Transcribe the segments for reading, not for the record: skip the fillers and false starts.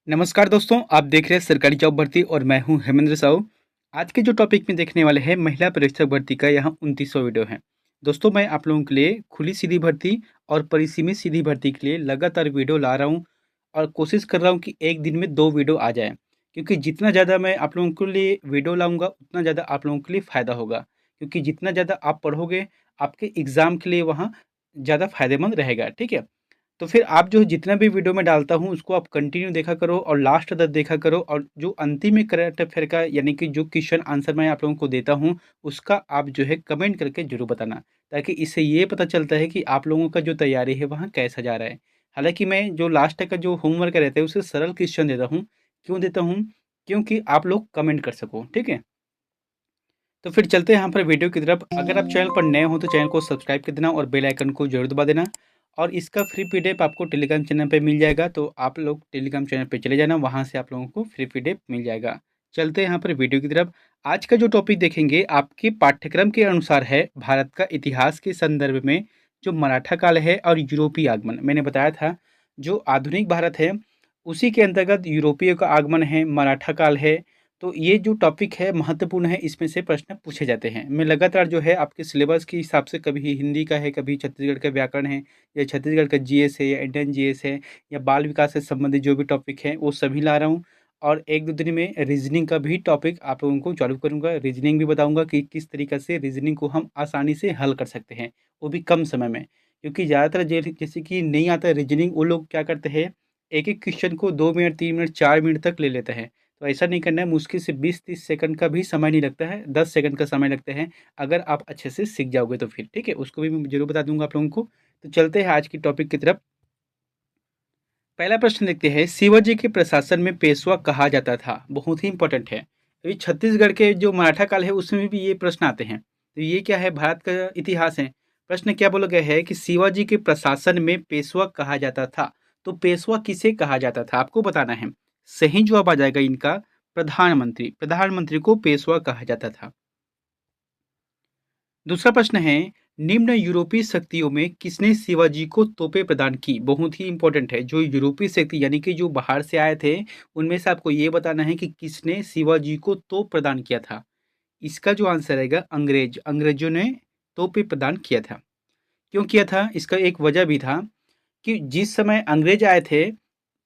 नमस्कार दोस्तों, आप देख रहे हैं सरकारी जॉब भर्ती और मैं हूं हेमेंद्र साहू। आज के जो टॉपिक में देखने वाले हैं महिला परीक्षक भर्ती का यहाँ 29वां वीडियो है। दोस्तों मैं आप लोगों के लिए खुली सीधी भर्ती और परिसीमित सीधी भर्ती के लिए लगातार वीडियो ला रहा हूँ और कोशिश कर रहा हूँ कि एक दिन में 2 वीडियो आ जाए। क्योंकि जितना ज़्यादा मैं आप लोगों के लिए वीडियो लाऊँगा उतना ज़्यादा आप लोगों के लिए फ़ायदा होगा। क्योंकि जितना ज़्यादा आप पढ़ोगे आपके एग्ज़ाम के लिए वहाँ ज़्यादा फ़ायदेमंद रहेगा, ठीक है? तो फिर आप जो जितना भी वीडियो मैं डालता हूँ उसको आप कंटिन्यू देखा करो और लास्ट तक देखा करो और जो अंतिम में करंट अफेयर का यानी कि जो क्वेश्चन आंसर मैं आप लोगों को देता हूँ उसका आप जो है कमेंट करके ज़रूर बताना, ताकि इससे ये पता चलता है कि आप लोगों का जो तैयारी है वहाँ कैसा जा रहा है। हालाँकि मैं जो लास्ट तक का जो होमवर्क रहता है उसे सरल क्वेश्चन देता हूँ। क्यों देता हूँ? क्योंकि आप लोग कमेंट कर सको, ठीक है? तो फिर चलते हैं यहाँ पर वीडियो की तरफ। अगर आप चैनल पर नए हो तो चैनल को सब्सक्राइब कर देना और बेल आइकन को जरूर दबा देना। और इसका फ्री पीडीएफ आपको टेलीग्राम चैनल पे मिल जाएगा, तो आप लोग टेलीग्राम चैनल पे चले जाना, वहाँ से आप लोगों को फ्री पीडीएफ मिल जाएगा। चलते हैं यहाँ पर वीडियो की तरफ। आज का जो टॉपिक देखेंगे आपके पाठ्यक्रम के अनुसार है भारत का इतिहास के संदर्भ में जो मराठा काल है और यूरोपीय आगमन। मैंने बताया था जो आधुनिक भारत है उसी के अंतर्गत यूरोपीय का आगमन है, मराठा काल है। तो ये जो टॉपिक है महत्वपूर्ण है, इसमें से प्रश्न पूछे जाते हैं। मैं लगातार जो है आपके सिलेबस के हिसाब से कभी हिंदी का है, कभी छत्तीसगढ़ का व्याकरण है या छत्तीसगढ़ का जीएस है या इंडियन जीएस है या बाल विकास से संबंधित जो भी टॉपिक है वो सभी ला रहा हूँ। और 1-2 दिन में रीजनिंग का भी टॉपिक आप लोगों को चालू करूँगा। रीजनिंग भी बताऊँगा कि किस तरीक़े से रीजनिंग को हम आसानी से हल कर सकते हैं, वो भी कम समय में। क्योंकि ज़्यादातर जैसे कि नहीं आता है रीजनिंग, वो लोग क्या करते हैं, एक-एक क्वेश्चन को 2 मिनट, 3 मिनट, 4 मिनट तक ले लेते हैं। तो ऐसा नहीं करना है, मुश्किल से 20-30 सेकंड का भी समय नहीं लगता है, 10 सेकंड का समय लगता है, अगर आप अच्छे से सीख जाओगे तो फिर, ठीक है? उसको भी मैं ज़रूर बता दूँगा आप लोगों को। तो चलते हैं आज की टॉपिक की तरफ। पहला प्रश्न देखते हैं, शिवाजी के प्रशासन में पेशवा कहा जाता था? बहुत ही इंपॉर्टेंट है। तो ये छत्तीसगढ़ के जो मराठा काल है उसमें भी ये प्रश्न आते हैं। तो ये क्या है, भारत का इतिहास है। प्रश्न क्या बोला गया है कि शिवाजी के प्रशासन में पेशवा कहा जाता था। तो पेशवा किसे कहा जाता था आपको बताना है। सही जवाब आ जाएगा इनका प्रधानमंत्री। प्रधानमंत्री को पेशवा कहा जाता था। दूसरा प्रश्न है, निम्न यूरोपीय शक्तियों में किसने शिवाजी को तोपें प्रदान की? बहुत ही इंपॉर्टेंट है। जो यूरोपीय शक्ति यानी कि जो बाहर से आए थे उनमें से आपको ये बताना है कि किसने शिवाजी को तोप प्रदान किया था। इसका जो आंसर रहेगा अंग्रेज। अंग्रेजों ने तोपें प्रदान किया था। क्यों किया था? इसका एक वजह भी था कि जिस समय अंग्रेज आए थे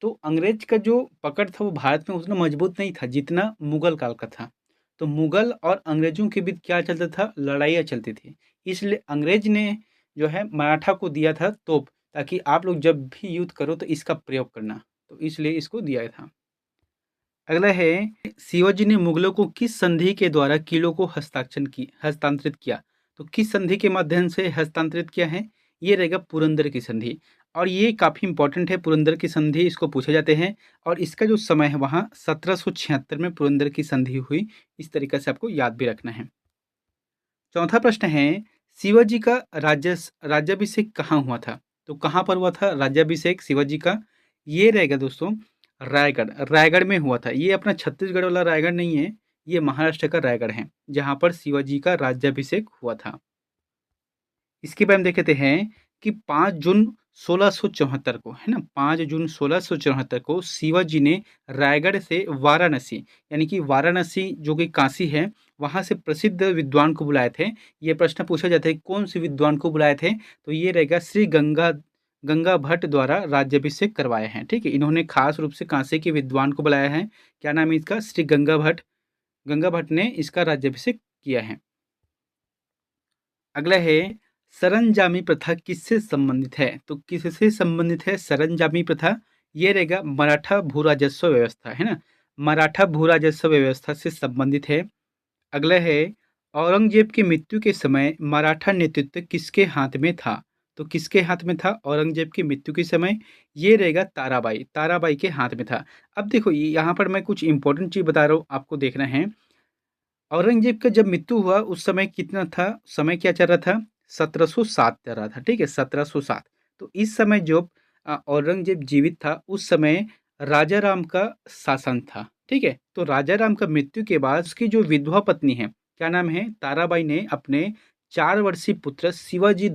तो अंग्रेज का जो पकड़ था वो भारत में उतना मजबूत नहीं था जितना मुगल काल का था। तो मुगल और अंग्रेजों के बीच क्या चलता था, लड़ाइयाँ चलती थी। इसलिए अंग्रेज ने जो है मराठा को दिया था तोप, ताकि आप लोग जब भी युद्ध करो तो इसका प्रयोग करना। तो इसलिए इसको दिया था। अगला है, शिवाजी ने मुगलों को किस संधि के द्वारा किलों को हस्तांतरित किया? तो किस संधि के माध्यम से हस्तांतरित किया है? ये रहेगा पुरंदर की संधि। और ये काफ़ी इंपॉर्टेंट है, पुरंदर की संधि इसको पूछे जाते हैं। और इसका जो समय है वहाँ 1776 में पुरंदर की संधि हुई। इस तरीके से आपको याद भी रखना है। चौथा प्रश्न है, शिवाजी का राज्याभिषेक कहाँ हुआ था? तो कहाँ पर हुआ था राज्याभिषेक शिवाजी का? ये रहेगा दोस्तों रायगढ़। रायगढ़ में हुआ था। ये अपना छत्तीसगढ़ वाला रायगढ़ नहीं है, ये महाराष्ट्र का रायगढ़ है, जहाँ पर शिवाजी का राज्याभिषेक हुआ था। इसके बाद हम देख लेते हैं कि 5 जून 1674 को, है ना? 5 जून 1674 को शिवाजी ने रायगढ़ से वाराणसी, यानी कि वाराणसी जो कि काशी है, वहाँ से प्रसिद्ध विद्वान को बुलाए थे। ये प्रश्न पूछा जाता है कौन से विद्वान को बुलाए थे? तो ये रहेगा श्री गंगा गंगा भट्ट द्वारा राज्याभिषेक करवाए हैं, ठीक है? इन्होंने खास रूप से काशी के विद्वान को बुलाया है। क्या नाम है इसका? श्री गंगा भट्ट। गंगा भट्ट ने इसका राज्याभिषेक किया है। अगला है, सरंजामी प्रथा किससे संबंधित है? तो किससे संबंधित है सरंजामी प्रथा? ये रहेगा मराठा भू राजस्व व्यवस्था, है ना? मराठा भू राजस्व व्यवस्था से संबंधित है। अगला है, औरंगजेब की मृत्यु के समय मराठा नेतृत्व किसके हाथ में था? तो किसके हाथ में था औरंगजेब की मृत्यु के समय? ये रहेगा ताराबाई। ताराबाई के हाथ में था। अब देखो यहाँ पर मैं कुछ इंपॉर्टेंट चीज़ बता रहा हूँ, आपको देखना है। औरंगजेब का जब मृत्यु हुआ उस समय कितना था, समय क्या चल रहा था? 1707 चल रहा था, ठीक है? 1707। तो इस समय जो औरंगजेब जीवित था उस समय राजा राम का शासन था, ठीक है? तो राजा राम का मृत्यु के बाद उसकी जो विधवा पत्नी है, क्या नाम है, ताराबाई ने अपने 4 वर्षीय पुत्र शिवाजी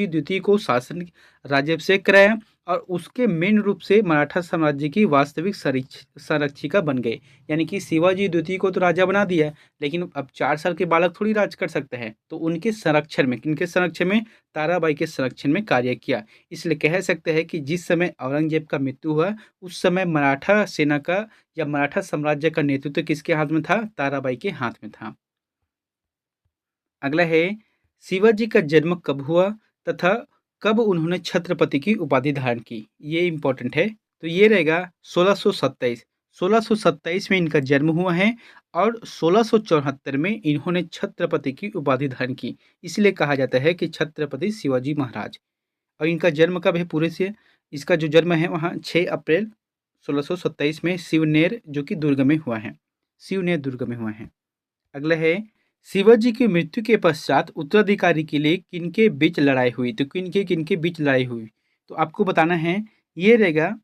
द्वितीय को शासन राज्याभिषेक कराया। और उसके मेन रूप से मराठा साम्राज्य की वास्तविक संरक्षिका बन गए। यानी कि शिवाजी द्वितीय को तो राजा बना दिया, लेकिन अब 4 साल के बालक थोड़ी राज कर सकते हैं, तो उनके संरक्षण में, किनके संरक्षण में, ताराबाई के संरक्षण में कार्य किया। इसलिए कह सकते हैं कि जिस समय औरंगजेब का मृत्यु हुआ, उस समय मराठा सेना का या मराठा साम्राज्य का नेतृत्व किसके हाथ में था? ताराबाई के हाथ में था। अगला है, शिवाजी का जन्म कब हुआ तथा कब उन्होंने छत्रपति की उपाधि धारण की? ये इंपॉर्टेंट है। तो ये रहेगा 1627। 1627 में इनका जन्म हुआ है और 1674 में इन्होंने छत्रपति की उपाधि धारण की। इसलिए कहा जाता है कि छत्रपति शिवाजी महाराज। और इनका जन्म कब है पूरे से? इसका जो जन्म है वहाँ 6 अप्रैल 1627 में शिवनेर, जो कि दुर्ग में हुआ है। शिवनेर दुर्ग में हुआ है। अगला है, शिवाजी की मृत्यु के पश्चात उत्तराधिकारी के लिए किनके बीच लड़ाई हुई? तो किनके बीच लड़ाई हुई? तो आपको बताना है, ये रहेगा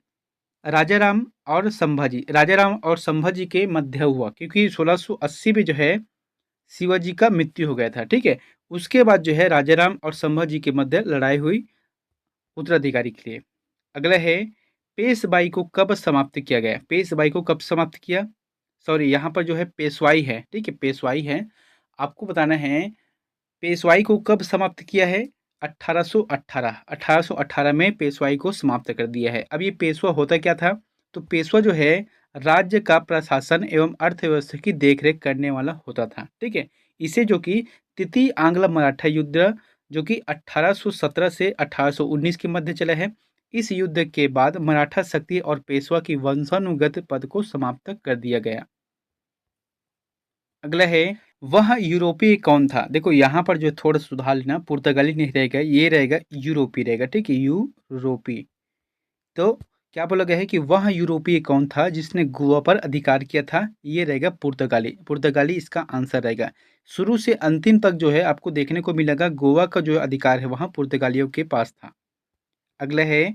राजाराम और संभाजी। राजाराम और संभाजी के मध्य हुआ, क्योंकि 1680 में जो है शिवाजी का मृत्यु हो गया था। ठीक है, उसके बाद जो है राजाराम और संभाजी के मध्य लड़ाई हुई उत्तराधिकारी के लिए। अगला है, पेशवाई को कब समाप्त किया गया? पेशवाई को कब समाप्त किया? सॉरी, यहाँ पर जो है पेशवाई है। ठीक है, पेशवाई है। आपको बताना है पेशवाई को कब समाप्त किया है? 1818। 1818 में पेशवाई को समाप्त कर दिया है। अब ये पेशवा होता क्या था? तो पेशवा जो है राज्य का प्रशासन एवं अर्थव्यवस्था की देखरेख करने वाला होता था। ठीक है, इसे जो कि तृतीय आंग्ल मराठा युद्ध, जो कि 1817 से 1819 के मध्य चला है, इस युद्ध के बाद मराठा शक्ति और पेशवा की वंशानुगत पद को समाप्त कर दिया गया। अगला है, वह यूरोपीय कौन था? देखो यहाँ पर जो थोड़ा सुधार लेना, पुर्तगाली नहीं रहेगा, ये रहेगा यूरोपी रहेगा। ठीक है, यूरोपी। तो क्या बोला गया है कि वह यूरोपीय कौन था जिसने गोवा पर अधिकार किया था? ये रहेगा पुर्तगाली। पुर्तगाली इसका आंसर रहेगा। शुरू से अंतिम तक जो है आपको देखने को मिलेगा गोवा का जो अधिकार है वहाँ पुर्तगालियों के पास था। अगला है,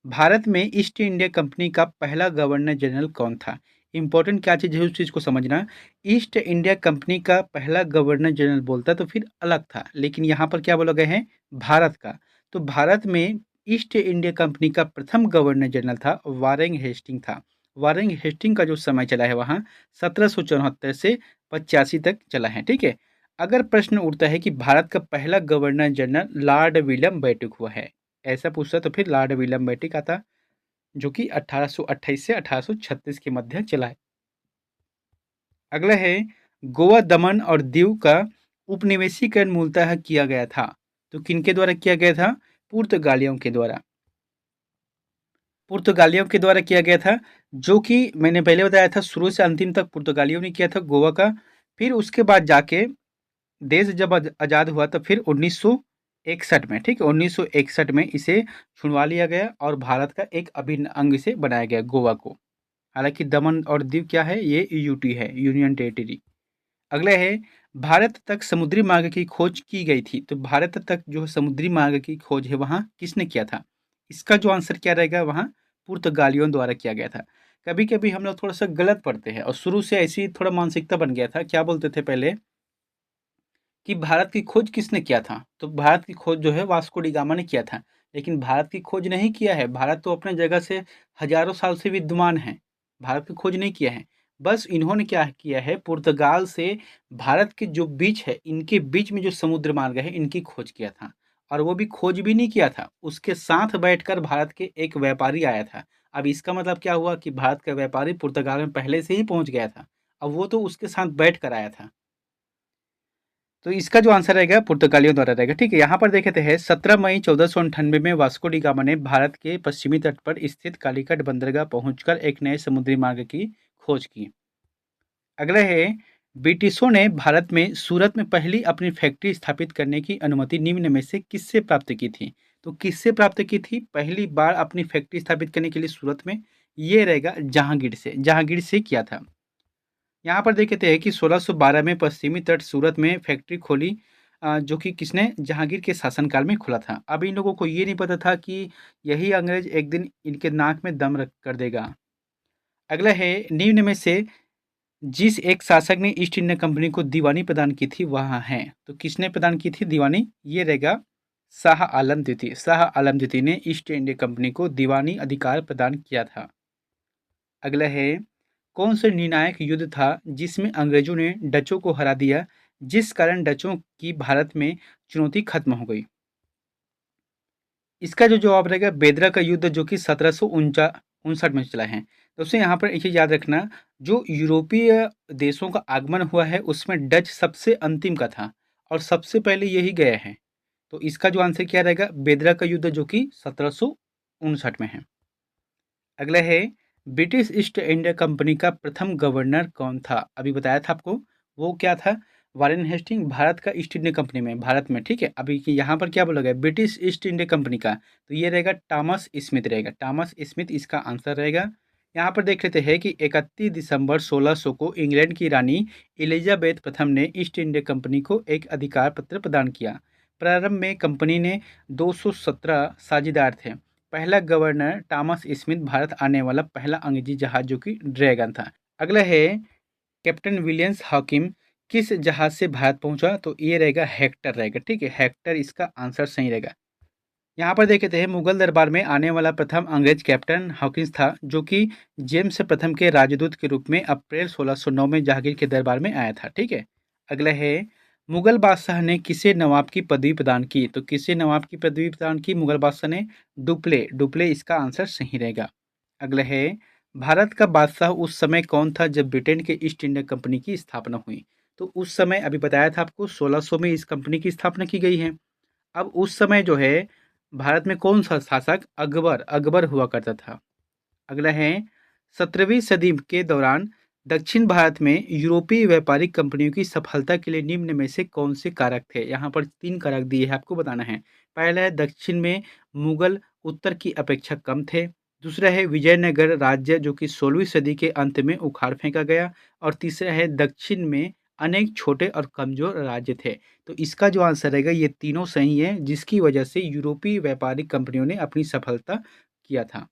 भारत में ईस्ट इंडिया कंपनी का पहला गवर्नर जनरल कौन था? इंपॉर्टेंट क्या चीज़ है उस चीज़ को समझना। ईस्ट इंडिया कंपनी का पहला गवर्नर जनरल बोलता तो फिर अलग था, लेकिन यहाँ पर क्या बोला गया है? भारत का। तो भारत में ईस्ट इंडिया कंपनी का प्रथम गवर्नर जनरल था वारेंग हेस्टिंग था। वारेंग हेस्टिंग का जो समय चला है वहाँ 1774 से 85 तक चला है। ठीक है, अगर प्रश्न उठता है कि भारत का पहला governor general Lord William Bentinck हुआ है, ऐसा पूछता तो फिर लॉर्ड विलियम बेंटिक आता, जो कि 1828 से 1836 के मध्य चला है। अगला है, गोवा, दमन और दीव का उपनिवेशीकरण मूलतः किया गया था। तो किनके द्वारा किया गया था? पुर्तगालियों के द्वारा। पुर्तगालियों के द्वारा किया गया था, जो कि मैंने पहले बताया था शुरू से अंतिम तक पुर्तगालियों ने किया था गोवा का। फिर उसके बाद जाके देश जब आज़ाद हुआ तो फिर 1961 में, ठीक है, 1961 में इसे छुड़वा लिया गया और भारत का एक अभिन्न अंग इसे बनाया गया गोवा को। हालांकि दमन और दीव क्या है? ये यूटी है, यूनियन टेरिटरी। अगला है, भारत तक समुद्री मार्ग की खोज की गई थी। तो भारत तक जो समुद्री मार्ग की खोज है वहाँ किसने किया था? इसका जो आंसर क्या रहेगा? वहाँ पुर्तगालियों द्वारा किया गया था। कभी कभी हम लोग थोड़ा सा गलत पढ़ते हैं और शुरू से ऐसी थोड़ा मानसिकता बन गया था। क्या बोलते थे पहले कि भारत की खोज किसने किया था? तो भारत की खोज जो है वास्को डी गामा ने किया था, लेकिन भारत की खोज नहीं किया है। भारत तो अपने जगह से हजारों साल से विद्यमान है, भारत की खोज नहीं किया है। बस इन्होंने क्या किया है, पुर्तगाल से भारत के जो बीच है, इनके बीच में जो समुद्र मार्ग है, इनकी खोज किया था। और वो भी खोज भी नहीं किया था, उसके साथ बैठकर भारत के एक व्यापारी आया था। अब इसका मतलब क्या हुआ कि भारत का व्यापारी पुर्तगाल में पहले से ही पहुंच गया था, अब वो तो उसके साथ बैठ कर आया था। तो इसका जो आंसर रहेगा पुर्तगालियों द्वारा रहेगा। ठीक है, यहाँ पर देखे थे 17 मई 1498 में वास्को डी गामा ने भारत के पश्चिमी तट पर स्थित कालीकट बंदरगाह पहुंचकर एक नए समुद्री मार्ग की खोज की। अगला है, ब्रिटिशों ने भारत में सूरत में पहली अपनी फैक्ट्री स्थापित करने की अनुमति निम्न में से किससे प्राप्त की थी? तो किससे प्राप्त की थी पहली बार अपनी फैक्ट्री स्थापित करने के लिए सूरत में? ये रहेगा जहांगीर से। जहांगीर से किया था। यहाँ पर देखते हैं कि 1612 में पश्चिमी तट सूरत में फैक्ट्री खोली, जो कि किसने? जहांगीर के शासनकाल में खुला था। अब इन लोगों को ये नहीं पता था कि यही अंग्रेज एक दिन इनके नाक में दम रख कर देगा। अगला है, निम्न में से जिस एक शासक ने ईस्ट इंडिया कंपनी को दीवानी प्रदान की थी वह है। तो किसने प्रदान की थी दीवानी? ये रहेगा शाह आलम द्वितीय ने ईस्ट इंडिया कंपनी को दीवानी अधिकार प्रदान किया था। अगला है, कौन सा निर्णायक युद्ध था जिसमें अंग्रेजों ने डचों को हरा दिया, जिस कारण डचों की भारत में चुनौती खत्म हो गई? इसका जो जवाब रहेगा बेदरा का युद्ध, जो कि 1759 में चला है। दोस्तों यहाँ पर एक चीज याद रखना, जो यूरोपीय देशों का आगमन हुआ है उसमें डच सबसे अंतिम का था और सबसे पहले यही गए हैं। तो इसका जो आंसर क्या रहेगा, बेदरा का युद्ध, जो कि 1759 में है। अगला है, ब्रिटिश ईस्ट इंडिया कंपनी का प्रथम गवर्नर कौन था? अभी बताया था आपको, वो क्या था? वारेन हेस्टिंग, भारत का ईस्ट इंडिया कंपनी में, भारत में, ठीक है। अभी यहाँ पर क्या बोला गया, ब्रिटिश ईस्ट इंडिया कंपनी का, तो ये रहेगा टॉमस स्मिथ रहेगा, टॉमस स्मिथ इसका आंसर रहेगा। यहाँ पर देख लेते हैं कि 31 दिसंबर 1600 को इंग्लैंड की रानी एलिजाबेथ प्रथम ने ईस्ट इंडिया कंपनी को एक अधिकार पत्र प्रदान किया। प्रारंभ में कंपनी ने 217 साझेदार थे। पहला गवर्नर टॉमस स्मिथ, भारत आने वाला पहला अंग्रेजी जहाज जो कि ड्रैगन था। अगला है, कैप्टन विलियम्स हॉकिम किस जहाज से भारत पहुंचा? तो ये रहेगा हेक्टर रहेगा, ठीक है, हेक्टर इसका आंसर सही रहेगा। यहाँ पर देखते हैं, मुगल दरबार में आने वाला प्रथम अंग्रेज कैप्टन हॉकिंस था, जो कि जेम्स प्रथम के राजदूत के रूप में अप्रैल 1609 में जहांगीर के दरबार में आया था, ठीक है। अगला है, मुगल बादशाह ने किसे नवाब की पदवी प्रदान की? तो किसे नवाब की पदवी प्रदान की मुगल बादशाह ने? डुप्ले, डुप्ले इसका आंसर सही रहेगा। अगला है, भारत का बादशाह उस समय कौन था जब ब्रिटेन के ईस्ट इंडिया कंपनी की स्थापना हुई? तो उस समय अभी बताया था आपको 1600 में इस कंपनी की स्थापना की गई है। अब उस समय जो है भारत में कौन सा शासक? अकबर, अकबर हुआ करता था। अगला है, 17वीं सदी के दौरान दक्षिण भारत में यूरोपीय व्यापारिक कंपनियों की सफलता के लिए निम्न में से कौन से कारक थे? यहाँ पर 3 कारक दिए हैं, आपको बताना है। पहला है, दक्षिण में मुगल उत्तर की अपेक्षा कम थे। दूसरा है, विजयनगर राज्य जो कि 16वीं सदी के अंत में उखाड़ फेंका गया। और तीसरा है, दक्षिण में अनेक छोटे और कमजोर राज्य थे। तो इसका जो आंसर रहेगा, ये तीनों सही है, जिसकी वजह से यूरोपीय व्यापारिक कंपनियों ने अपनी सफलता किया था।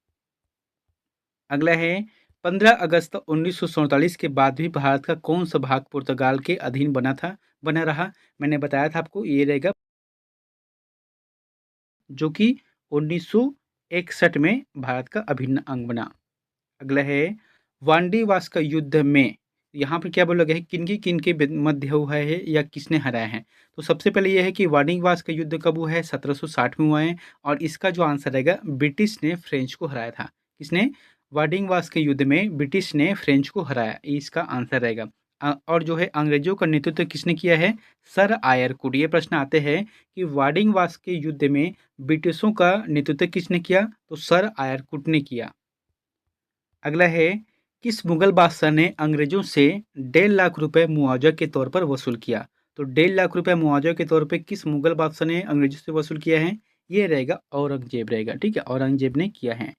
अगला है, 15 अगस्त 1947 के बाद भी भारत का कौन सा भाग पुर्तगाल के अधीन बना रहा? मैंने बताया था आपको, ये रहेगा जो कि 1961 में भारत का अभिन्न अंग बना। अगला है, वांडी वास्का युद्ध में यहाँ पर क्या बोला गया है, किन के मध्य हुआ है या किसने हराया है? तो सबसे पहले यह है कि वांडी वास्का युद्ध कब हुआ है, 1760 में हुआ है। और इसका जो आंसर रहेगा, ब्रिटिश ने फ्रेंच को हराया था। किसने? वाडिंगवास के युद्ध में ब्रिटिश ने फ्रेंच को हराया, ये इसका आंसर रहेगा। और जो है अंग्रेजों का नेतृत्व किसने किया है? सर आयरकुट। ये प्रश्न आते हैं कि वाडिंगवास के युद्ध में ब्रिटिशों का नेतृत्व किसने किया? तो सर आयरकुट ने किया। अगला है, किस मुगल बादशाह ने अंग्रेजों से 1.5 लाख रुपए मुआवजा के तौर पर वसूल किया? तो 1.5 लाख रुपए मुआवजा के तौर पे किस मुगल बादशाह ने अंग्रेजों से वसूल किया है? ये रहेगा औरंगजेब रहेगा, ठीक है, औरंगजेब ने किया है।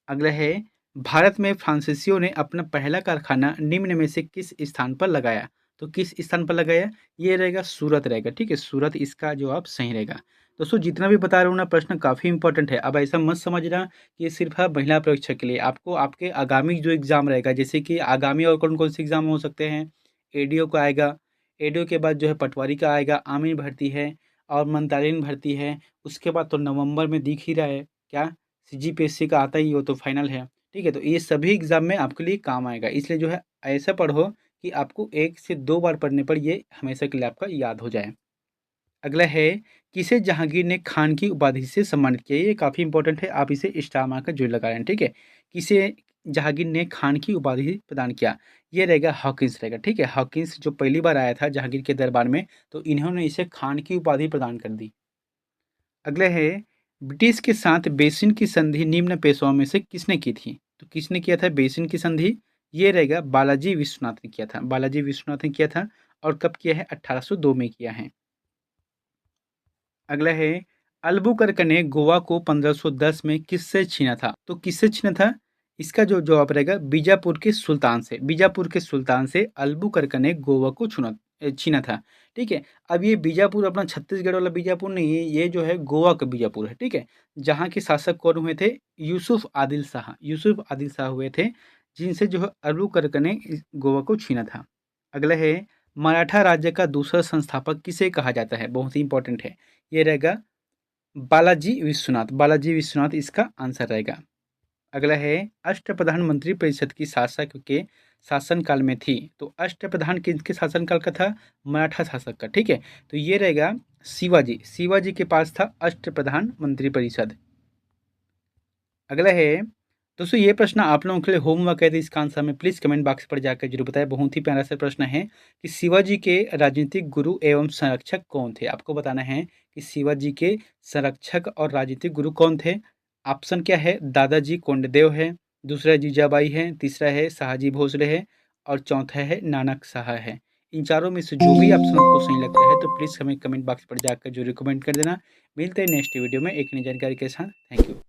अगला है, भारत में फ्रांसीसियों ने अपना पहला कारखाना निम्न में से किस स्थान पर लगाया? तो किस स्थान पर लगाया? ये रहेगा सूरत रहेगा, ठीक है, सूरत इसका जवाब सही रहेगा। दोस्तों जितना भी बता रहा हूँ ना, प्रश्न काफ़ी इंपॉर्टेंट है। अब ऐसा मत समझना कि ये सिर्फ है महिला परीक्षा के लिए। आपको आपके आगामी जो एग्ज़ाम रहेगा, जैसे कि आगामी और कौन कौन से एग्ज़ाम हो सकते हैं, एडीओ का आएगा, एडीओ के बाद जो है पटवारी का आएगा, आर्मी भर्ती है और मंत्रालयीन भर्ती है। उसके बाद तो नवंबर में दिख ही रहा है क्या, सीजीपीएससी का आता ही हो तो फाइनल है, ठीक है। तो ये सभी एग्जाम में आपके लिए काम आएगा, इसलिए जो है ऐसा पढ़ो कि आपको 1 से 2 बार पढ़ने पर ये हमेशा के लिए आपका याद हो जाए। अगला है, किसे जहांगीर ने खान की उपाधि से सम्मानित किया? ये काफ़ी इंपॉर्टेंट है, आप इसे स्टार मार्क का जोड़ लगा रहे हैं, ठीक है। किसे जहांगीर ने खान की उपाधि प्रदान किया? ये रहेगा हॉकिंस रहेगा, ठीक है। हॉकिंस जो पहली बार आया था जहांगीर के दरबार में, तो इन्होंने इसे खान की उपाधि प्रदान कर दी। अगला है, ब्रिटिश के साथ बेसिन की संधि निम्न पेशवाओं में से किसने की थी? तो किसने किया था बेसिन की संधि? ये रहेगा बालाजी विश्वनाथ ने किया था, बालाजी विश्वनाथ ने किया था। और कब किया है? 1802 में किया है। अगला है, अल्बुकर्क ने गोवा को 1510 में किससे छीना था? तो किससे छीना था? इसका जो जवाब रहेगा बीजापुर के सुल्तान से, बीजापुर के सुल्तान से अल्बुकर्क ने गोवा को छीना था, ठीक है। अब ये बीजापुर अपना छत्तीसगढ़ वाला बीजापुर नहीं है, ये जो है गोवा का बीजापुर है, ठीक है। जहाँ के शासक कौन हुए थे? यूसुफ आदिल शाह, यूसुफ आदिल शाह हुए थे, जिनसे जो है अल्बुकर्क ने गोवा को छीना था। अगला है, मराठा राज्य का दूसरा संस्थापक किसे कहा जाता है? बहुत ही इंपॉर्टेंट है, ये रहेगा बालाजी विश्वनाथ, बालाजी विश्वनाथ इसका आंसर रहेगा। अगला है अष्टप्रधान मंत्री परिषद की शासक के शासनकाल में थी। तो अष्टप्रधान किसके शासनकाल का था? मराठा शासक का। ठीक है, तो ये रहेगा शिवाजी, शिवाजी के पास था अष्टप्रधान मंत्री परिषद। अगला है दोस्तों, ये प्रश्न आप लोगों के लिए होमवर्क है, तो इसका आंसर में प्लीज़ कमेंट बॉक्स पर जाकर जरूर बताएं। बहुत ही प्यारा सा प्रश्न है कि शिवाजी के राजनीतिक गुरु एवं संरक्षक कौन थे? आपको बताना है कि शिवाजी के संरक्षक और राजनीतिक गुरु कौन थे। ऑप्शन क्या है? दादाजी कोंडदेव है, दूसरा जीजाबाई है, तीसरा है शाहजी भोसले है और चौथा है नानक शाह है। इन चारों में से जो भी ऑप्शन आपको सही लगता है तो प्लीज़ हमें कमेंट बॉक्स पर जाकर जरूर कमेंट कर देना। मिलते हैं नेक्स्ट वीडियो में एक नई जानकारी के साथ। Thank you.